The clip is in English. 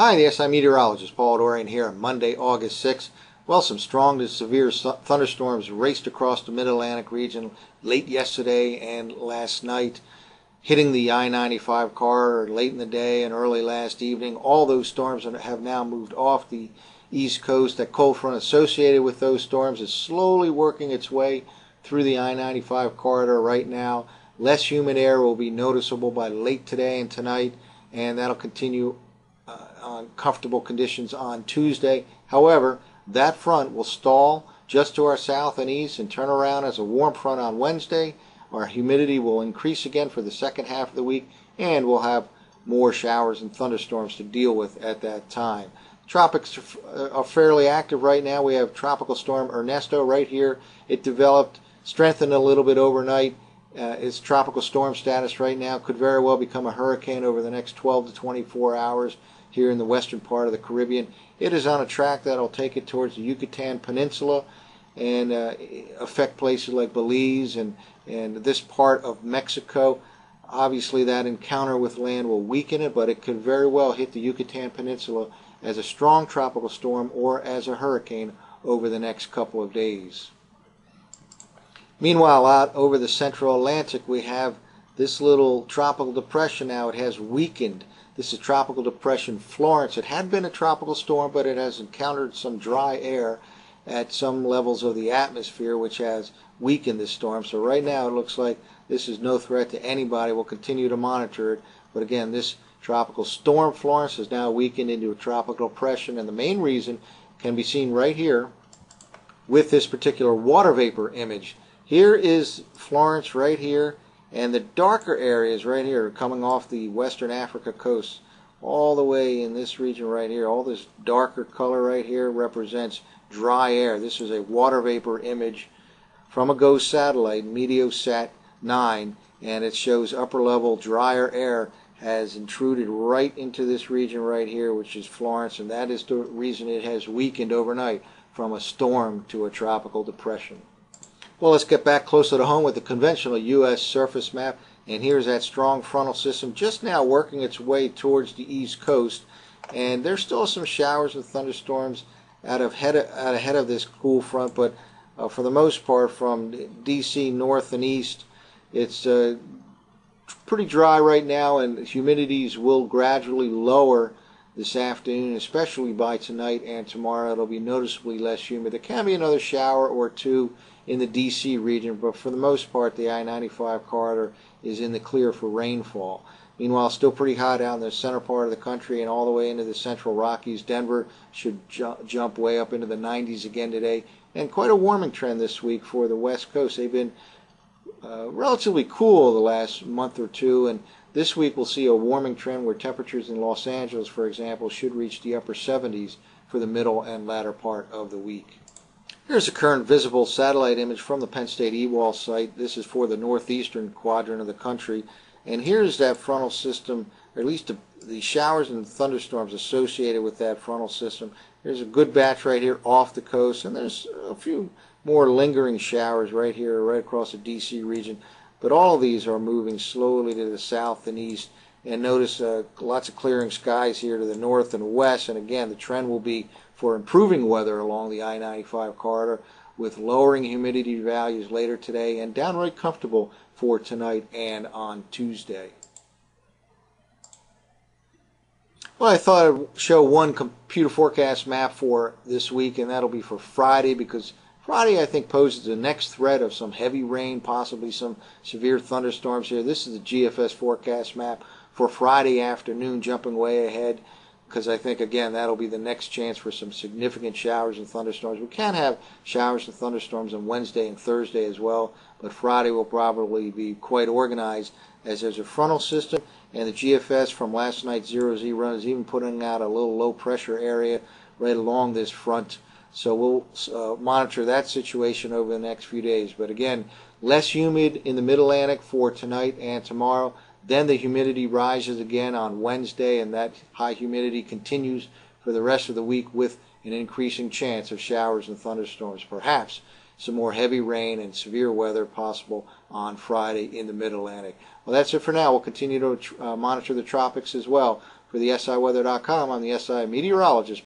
Hi, the SI meteorologist Paul Dorian here on Monday, August 6th. Well, some strong to severe thunderstorms raced across the Mid-Atlantic region late yesterday and last night, hitting the I-95 corridor late in the day and early last evening. All those storms have now moved off the East Coast. That cold front associated with those storms is slowly working its way through the I-95 corridor right now. Less humid air will be noticeable by late today and tonight, and that'll continue on comfortable conditions on Tuesday. However, that front will stall just to our south and east and turn around as a warm front on Wednesday. Our humidity will increase again for the second half of the week, and we'll have more showers and thunderstorms to deal with at that time. Tropics are fairly active right now. We have Tropical Storm Ernesto right here. It developed, strengthened a little bit overnight. Its tropical storm status right now could very well become a hurricane over the next 12 to 24 hours here in the western part of the Caribbean. It is on a track that will take it towards the Yucatan Peninsula and affect places like Belize and this part of Mexico. Obviously, that encounter with land will weaken it, but it could very well hit the Yucatan Peninsula as a strong tropical storm or as a hurricane over the next couple of days. Meanwhile, out over the central Atlantic, we have this little tropical depression now. It has weakened. This is Tropical Depression Florence. It had been a tropical storm, but it has encountered some dry air at some levels of the atmosphere, which has weakened this storm. So right now it looks like this is no threat to anybody. We'll continue to monitor it. But again, this tropical storm Florence has now weakened into a tropical depression, and the main reason can be seen right here with this particular water vapor image. Here is Florence right here, and the darker areas right here coming off the western Africa coast all the way in this region right here. All this darker color right here represents dry air. This is a water vapor image from a GOES satellite, Meteosat 9, and it shows upper level drier air has intruded right into this region right here, which is Florence, and that is the reason it has weakened overnight from a storm to a tropical depression. Well, let's get back closer to home with the conventional U.S. surface map. And here's that strong frontal system just now working its way towards the East Coast. And there's still some showers and thunderstorms out ahead of this cool front. But for the most part, from D.C. north and east, it's pretty dry right now. And humidities will gradually lower this afternoon, especially by tonight and tomorrow. It'll be noticeably less humid. There can be another shower or two in the D.C. region, but for the most part, the I-95 corridor is in the clear for rainfall. Meanwhile, still pretty hot out in the center part of the country and all the way into the central Rockies. Denver should jump way up into the 90s again today, and quite a warming trend this week for the West Coast. They've been relatively cool the last month or two, and this week we'll see a warming trend where temperatures in Los Angeles, for example, should reach the upper 70s for the middle and latter part of the week. Here's a current visible satellite image from the Penn State EWAL site. This is for the northeastern quadrant of the country. And here's that frontal system, or at least the showers and thunderstorms associated with that frontal system. There's a good batch right here off the coast, and there's a few more lingering showers right here, right across the D.C. region. But all of these are moving slowly to the south and east. And notice lots of clearing skies here to the north and west. And again, the trend will be for improving weather along the I-95 corridor with lowering humidity values later today and downright comfortable for tonight and on Tuesday. Well, I thought I'd show one computer forecast map for this week, and that'll be for Friday, because Friday, I think, poses the next threat of some heavy rain, possibly some severe thunderstorms here. This is the GFS forecast map for Friday afternoon, jumping way ahead, because I think, again, that'll be the next chance for some significant showers and thunderstorms. We can have showers and thunderstorms on Wednesday and Thursday as well, but Friday will probably be quite organized as there's a frontal system, and the GFS from last night's 0Z run is even putting out a little low-pressure area right along this front. So we'll monitor that situation over the next few days. But again, less humid in the Mid-Atlantic for tonight and tomorrow. Then the humidity rises again on Wednesday, and that high humidity continues for the rest of the week with an increasing chance of showers and thunderstorms. Perhaps some more heavy rain and severe weather possible on Friday in the Mid-Atlantic. Well, that's it for now. We'll continue to monitor the tropics as well. For the SIweather.com, I'm the SI meteorologist.